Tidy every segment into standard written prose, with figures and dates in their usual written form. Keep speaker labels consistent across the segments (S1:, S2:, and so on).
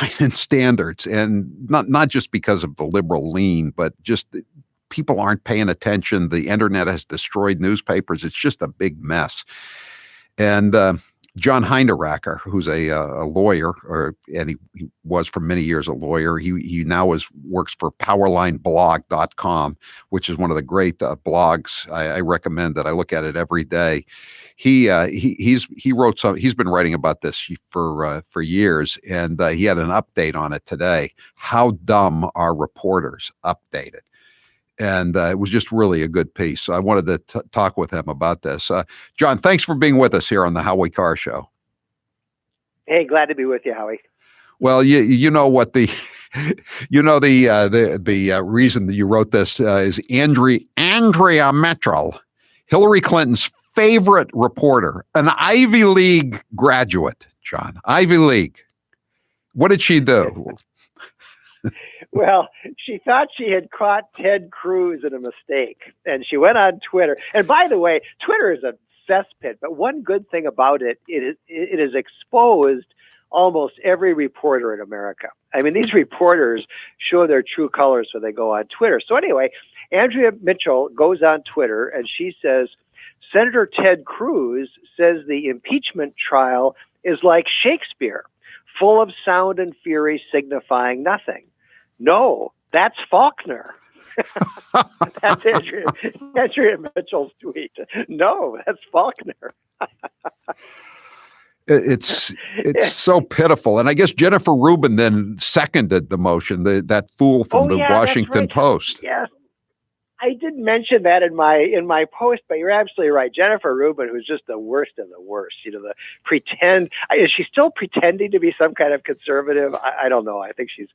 S1: decline in standards, and not just because of the liberal lean, but just people aren't paying attention. The internet has destroyed newspapers. It's just a big mess. And John Hinderaker, who's a lawyer, and he was for many years a lawyer. He now works for PowerlineBlog.com, which is one of the great blogs. I recommend that. I look at it every day. He wrote some. He's been writing about this for years, and he had an update on it today. How dumb are reporters? Updated. And it was just really a good piece. So I wanted to talk with him about this. John, thanks for being with us here on the Howie Carr Show.
S2: Hey, glad to be with you, Howie.
S1: Well, you know what the reason that you wrote this is Andrea Mitchell, Hillary Clinton's favorite reporter, an Ivy League graduate. John, Ivy League. What did she do?
S2: Well, she thought she had caught Ted Cruz in a mistake, and she went on Twitter. And by the way, Twitter is a cesspit, but one good thing about it has exposed almost every reporter in America. I mean, these reporters show their true colors when they go on Twitter. So anyway, Andrea Mitchell goes on Twitter, and she says, Senator Ted Cruz says the impeachment trial is like Shakespeare, full of sound and fury signifying nothing. No, that's Faulkner. That's Andrea Mitchell's tweet. No, that's Faulkner.
S1: It's so pitiful. And I guess Jennifer Rubin then seconded the motion, that fool from the Washington Post.
S2: Yes. I didn't mention that in my post, but you're absolutely right. Jennifer Rubin, who's just the worst of the worst, is she still pretending to be some kind of conservative? I don't know. I think she's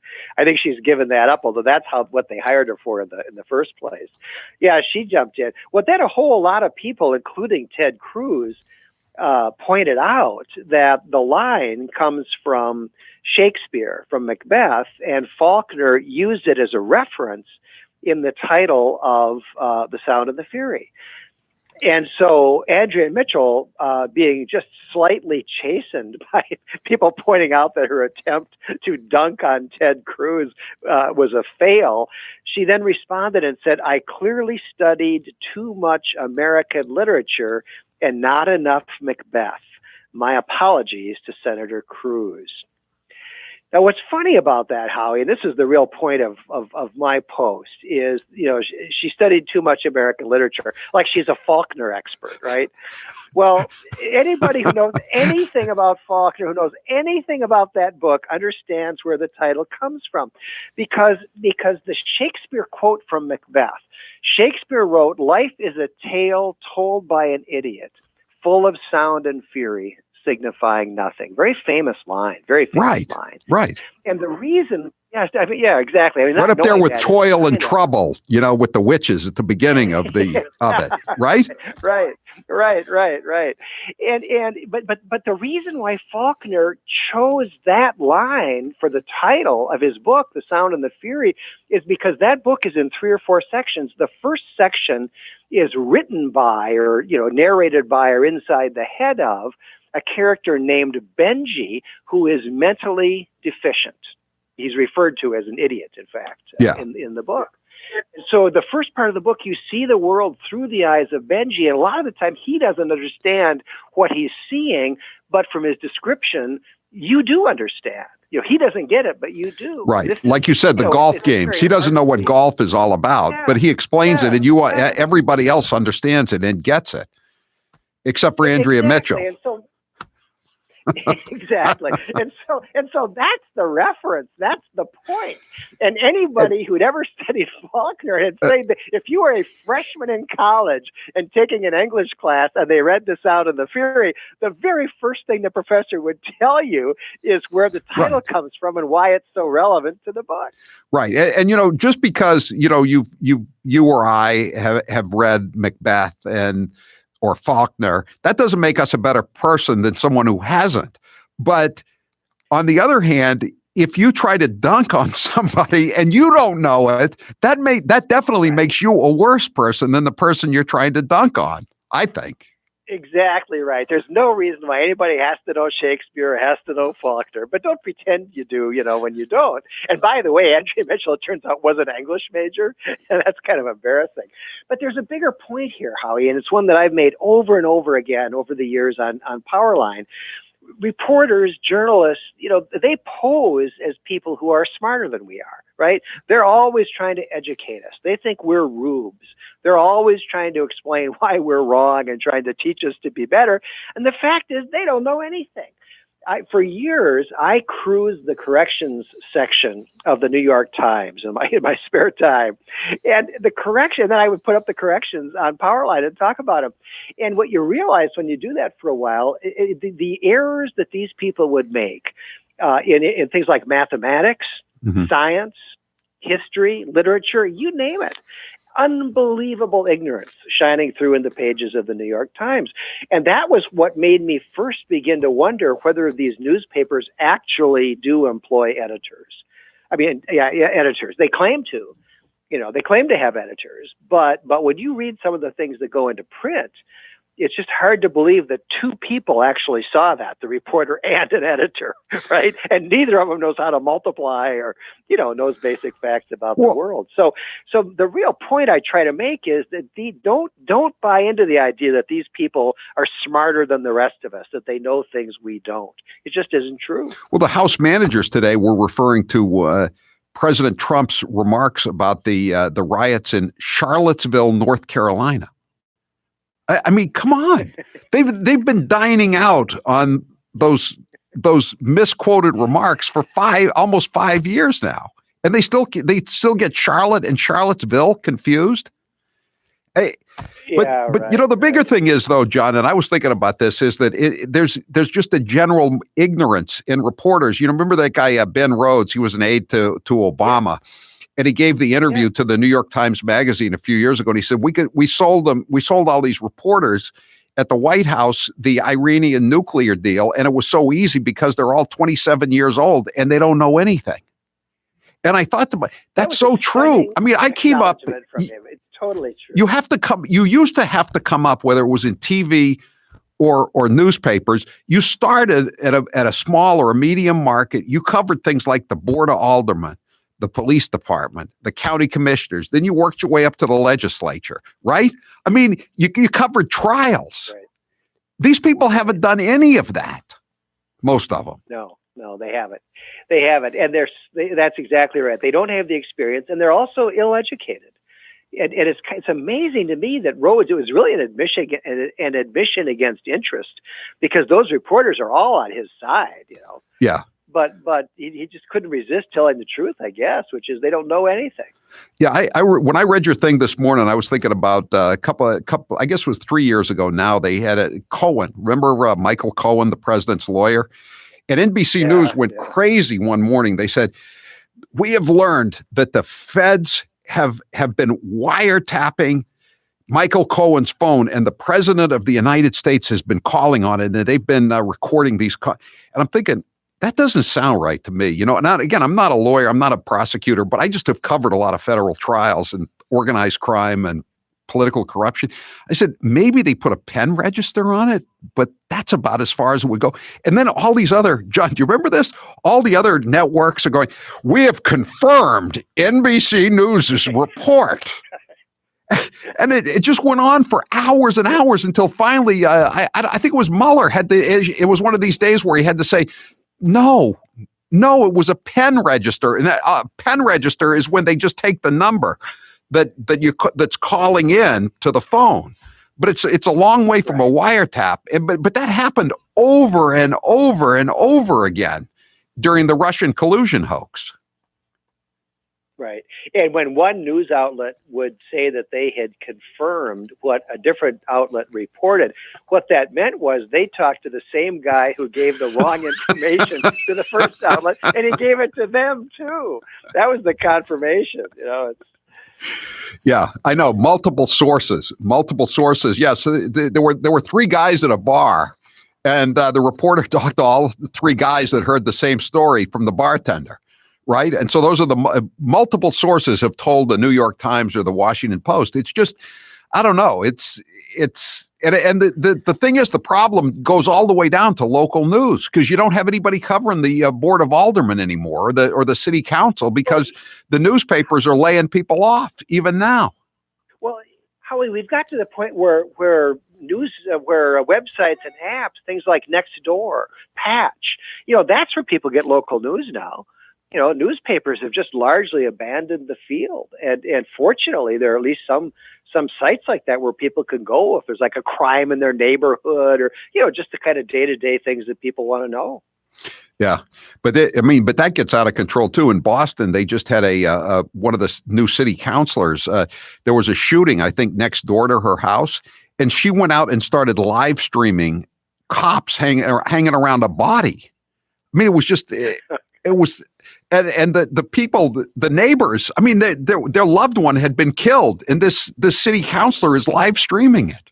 S2: given that up, although that's what they hired her for in the first place. Yeah, she jumped in. Well, then a whole lot of people, including Ted Cruz, pointed out that the line comes from Shakespeare, from Macbeth, and Faulkner used it as a reference in the title of The Sound and the Fury. And so Andrea Mitchell, being just slightly chastened by people pointing out that her attempt to dunk on Ted Cruz was a fail, she then responded and said, I clearly studied too much American literature and not enough Macbeth. My apologies to Senator Cruz. Now, what's funny about that, Howie, and this is the real point of my post, is, she studied too much American literature, like she's a Faulkner expert, right? Well, anybody who knows anything about Faulkner, who knows anything about that book, understands where the title comes from. Because the Shakespeare quote from Macbeth, Shakespeare wrote, life is a tale told by an idiot, full of sound and fury, signifying nothing. Very famous line. Very famous line.
S1: Right.
S2: And the reason, exactly. I mean,
S1: right up there with toil and trouble, with the witches at the beginning of it, right? Right. But the reason why Faulkner chose that line for the title of his book, The Sound and the Fury, is because that book is in 3 or 4 sections. The first section is written by, or narrated by, or inside the head of a character named Benji, who is mentally deficient. He's referred to as an idiot, in fact, in the book. And so the first part of the book, you see the world through the eyes of Benji, and a lot of the time he doesn't understand what he's seeing, but from his description, you do understand. He doesn't get it, but you do. Right. Like you said, the golf games. He doesn't know what golf is all about, but he explains it, and everybody else understands it and gets it, except for Andrea Mitchell.
S2: And so, exactly. And so that's the reference. That's the point. And anybody who'd ever studied Faulkner had said that if you were a freshman in college and taking an English class and they read The Sound and the Fury, the very first thing the professor would tell you is where the title comes from and why it's so relevant to the book.
S1: Right. And just because, you or I have read Macbeth or Faulkner, that doesn't make us a better person than someone who hasn't. But on the other hand, if you try to dunk on somebody and you don't know it, that definitely makes you a worse person than the person you're trying to dunk on, I think.
S2: Exactly right. There's no reason why anybody has to know Shakespeare or has to know Faulkner, but don't pretend you do, when you don't. And by the way, Andrea Mitchell, it turns out, was an English major, and that's kind of embarrassing. But there's a bigger point here, Howie, and it's one that I've made over and over again over the years on Powerline. Reporters, journalists, they pose as people who are smarter than we are, right? They're always trying to educate us. They think we're rubes. They're always trying to explain why we're wrong and trying to teach us to be better. And the fact is, they don't know anything. For years, I cruised the corrections section of the New York Times in my spare time. And then I would put up the corrections on Powerline and talk about them. And what you realize when you do that for a while, the errors that these people would make in things like mathematics, science, history, literature, you name it. Unbelievable ignorance shining through in the pages of the New York Times. And that was what made me first begin to wonder whether these newspapers actually do employ editors. Editors. They claim to. They claim to have editors. But when you read some of the things that go into print, it's just hard to believe that two people actually saw that, the reporter and an editor, right? And neither of them knows how to multiply or, knows basic facts about the world. So the real point I try to make is that don't buy into the idea that these people are smarter than the rest of us, that they know things we don't. It just isn't true.
S3: Well, the House managers today were referring to President Trump's remarks about the riots in Charlottesville, North Carolina. I mean, come on. They've been dining out on those misquoted remarks for almost 5 years now, and they still get Charlotte and Charlottesville confused. Hey, but right, the bigger thing is, though, John, and I was thinking about this, is that there's just a general ignorance in reporters. Remember that guy Ben Rhodes? He was an aide to Obama. And he gave the interview to the New York Times Magazine a few years ago. And he said, we sold all these reporters at the White House the Iranian nuclear deal. And it was so easy because they're all 27 years old and they don't know anything. And I thought to myself, that's so true. I mean, I came up.
S2: It's totally true.
S3: You used to have to come up, whether it was in TV or newspapers. You started at a small or a medium market. You covered things like the Board of Aldermen, the police department, the county commissioners. Then you worked your way up to the legislature, right? I mean, you covered trials. Right. These people haven't done any of that, most of them.
S2: No, they haven't. They haven't. And that's exactly right. They don't have the experience, and they're also ill-educated. And it's amazing to me that Rhodes, it was really an admission against interest, because those reporters are all on his side,
S3: Yeah.
S2: But he just couldn't resist telling the truth, I guess, which is they don't know anything.
S3: Yeah, when I read your thing this morning, I was thinking about a couple. I guess it was 3 years ago now. They had Cohen. Remember Michael Cohen, the president's lawyer? And NBC News went crazy one morning. They said, "We have learned that the feds have been wiretapping Michael Cohen's phone, and the president of the United States has been calling on it, and they've been recording these." And I'm thinking, that doesn't sound right to me. Again, I'm not a lawyer, I'm not a prosecutor, but I just have covered a lot of federal trials and organized crime and political corruption. I said, maybe they put a pen register on it, but that's about as far as it would go. And then all these other, John, do you remember this? All the other networks are going, "We have confirmed NBC News' report." And it just went on for hours and hours until finally, I think it was Mueller it was one of these days where he had to say, No, it was a pen register, and a pen register is when they just take the number that's calling in to the phone. But it's a long way from a wiretap. But that happened over and over and over again during the Russian collusion hoax.
S2: Right. And when one news outlet would say that they had confirmed what a different outlet reported, what that meant was they talked to the same guy who gave the wrong information to the first outlet, and he gave it to them too. That was the confirmation,
S3: Yeah, I know. Multiple sources. Yeah, so there were three guys at a bar, and the reporter talked to all the three guys that heard the same story from the bartender. Right. And so those are the multiple sources have told the New York Times or the Washington Post. It's just, I don't know. And the thing is, the problem goes all the way down to local news because you don't have anybody covering the Board of Aldermen anymore or the city council because the newspapers are laying people off even now.
S1: Well, Howie, we've got to the point where news, where websites and apps, things like Nextdoor, Patch, that's where people get local news now. Newspapers have just largely abandoned the field, and fortunately, there are at least some sites like that where people can go if there's like a crime in their neighborhood or just the kind of day-to-day things that people want to know.
S3: Yeah, but that gets out of control too. In Boston, they just had one of the new city councilors. There was a shooting, I think, next door to her house, and she went out and started live streaming cops hanging around a body. I mean, it was just it was. And the people, the neighbors, I mean, their loved one had been killed, and this city councilor is live streaming it.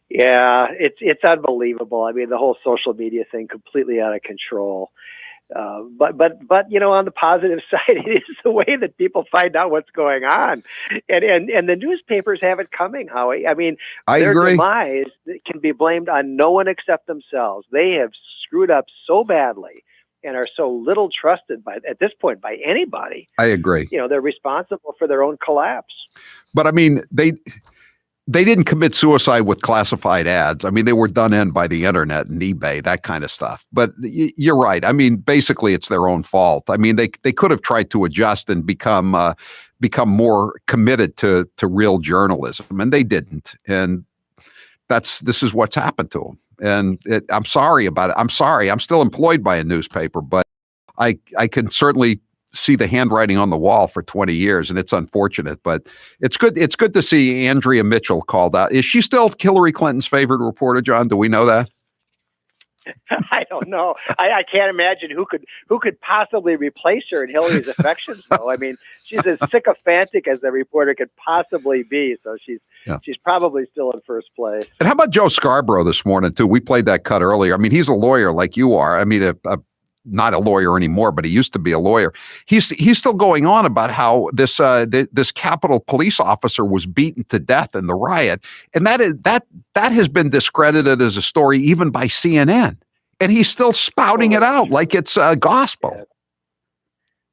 S1: Yeah, it's unbelievable. I mean, the whole social media thing completely out of control. But on the positive side, it is the way that people find out what's going on, and the newspapers have it coming, Howie. I mean, their demise can be blamed on no one except themselves. They have screwed up so badly and are so little trusted at this point by anybody.
S3: I agree.
S1: They're responsible for their own collapse.
S3: But I mean, they didn't commit suicide with classified ads. I mean, they were done in by the internet and eBay, that kind of stuff. But you're right. I mean, basically, it's their own fault. I mean, they could have tried to adjust and become more committed to real journalism, and they didn't. And this is what's happened to them. And I'm sorry about it. I'm sorry. I'm still employed by a newspaper, but I can certainly see the handwriting on the wall for 20 years, and it's unfortunate. But it's good. It's good to see Andrea Mitchell called out. Is she still Hillary Clinton's favorite reporter, John? Do we know that?
S1: I don't know. I can't imagine who could possibly replace her in Hillary's affections, though. I mean, she's as sycophantic as a reporter could possibly be. So she's probably still in first place.
S3: And how about Joe Scarborough this morning, too? We played that cut earlier. I mean, he's a lawyer like you are. I mean, not a lawyer anymore, but he used to be a lawyer. He's still going on about how this Capitol police officer was beaten to death in the riot, and that has been discredited as a story even by CNN, and he's still spouting it out like it's gospel.
S1: Yeah.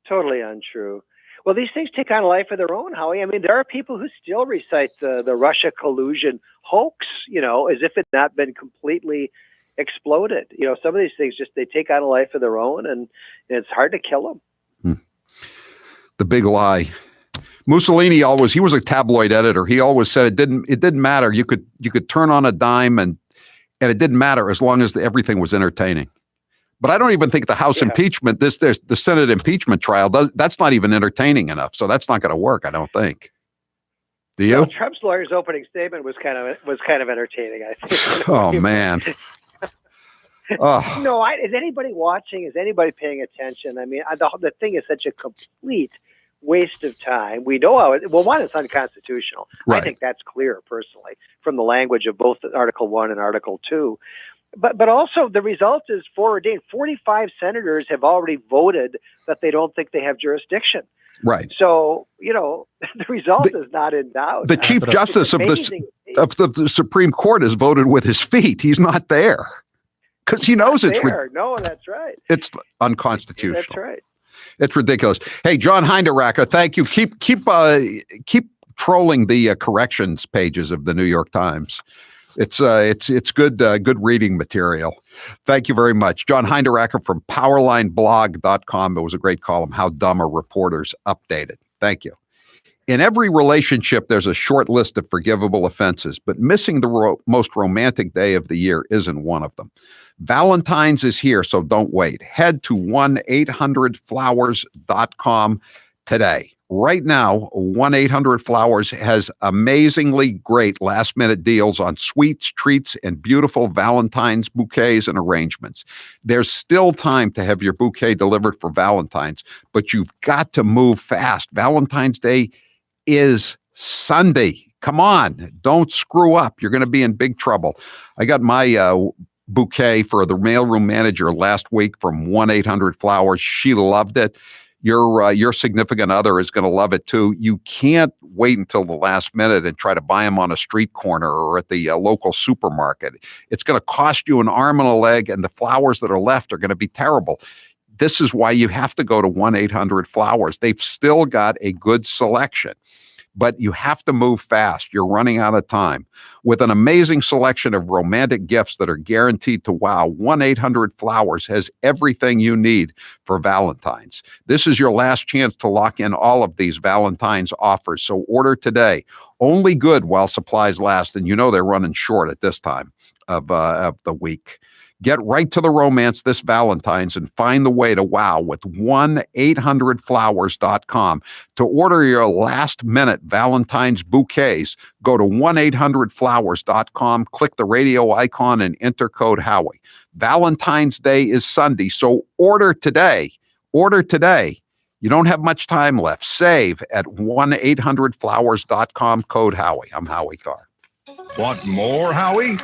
S1: Totally untrue. Well, these things take on a life of their own, Howie. I mean, there are people who still recite the Russia collusion hoax, as if it had not been completely exploded. Some of these things they take on a life of their own, and it's hard to kill them.
S3: The big lie. Mussolini he was a tabloid editor. He always said it didn't matter. You could turn on a dime and it didn't matter as long as everything was entertaining. But I don't even think the House impeachment, the Senate impeachment trial, that's not even entertaining enough. So that's not going to work, I don't think. Do you?
S1: Well, Trump's lawyer's opening statement was kind of entertaining, I think.
S3: Oh man.
S1: No, is anybody watching? Is anybody paying attention? I mean, the thing is such a complete waste of time. We know how one, it's unconstitutional. Right. I think that's clear, personally, from the language of both Article 1 and Article 2. But also the result is foreordained. 45 senators have already voted that they don't think they have jurisdiction.
S3: Right.
S1: So, the result is not in doubt.
S3: The Chief Justice of the Supreme Court has voted with his feet. He's not there. Because he knows it's
S1: no, that's right.
S3: It's unconstitutional.
S1: That's right.
S3: It's ridiculous. Hey, John Hinderaker, thank you. Keep trolling the corrections pages of the New York Times. It's good reading material. Thank you very much, John Hinderaker from PowerlineBlog.com. It was a great column. How dumb are reporters updated? Thank you. In every relationship, there's a short list of forgivable offenses, but missing the most romantic day of the year isn't one of them. Valentine's is here, so don't wait. Head to 1-800-Flowers.com today. Right now, 1-800-Flowers has amazingly great last-minute deals on sweets, treats, and beautiful Valentine's bouquets and arrangements. There's still time to have your bouquet delivered for Valentine's, but you've got to move fast. Valentine's Day is Sunday. Come on, don't screw up. You're going to be in big trouble. I got my bouquet for the mailroom manager last week from 1-800-Flowers. She loved it. your significant other is going to love it too. You can't wait until the last minute and try to buy them on a street corner or at the local supermarket. It's going to cost you an arm and a leg, and the flowers that are left are going to be terrible. This is why you have to go to 1-800-Flowers. They've still got a good selection, but you have to move fast. You're running out of time. With an amazing selection of romantic gifts that are guaranteed to wow, 1-800-Flowers has everything you need for Valentine's. This is your last chance to lock in all of these Valentine's offers, so order today. Only good while supplies last, and you know they're running short at this time of the week. Get right to the romance this Valentine's and find the way to wow with 1-800-Flowers.com. To order your last-minute Valentine's bouquets, go to 1-800-Flowers.com, click the radio icon, and enter code Howie. Valentine's Day is Sunday, so order today. Order today. You don't have much time left. Save at 1-800-Flowers.com, code Howie. I'm Howie Carr.
S4: Want more, Howie?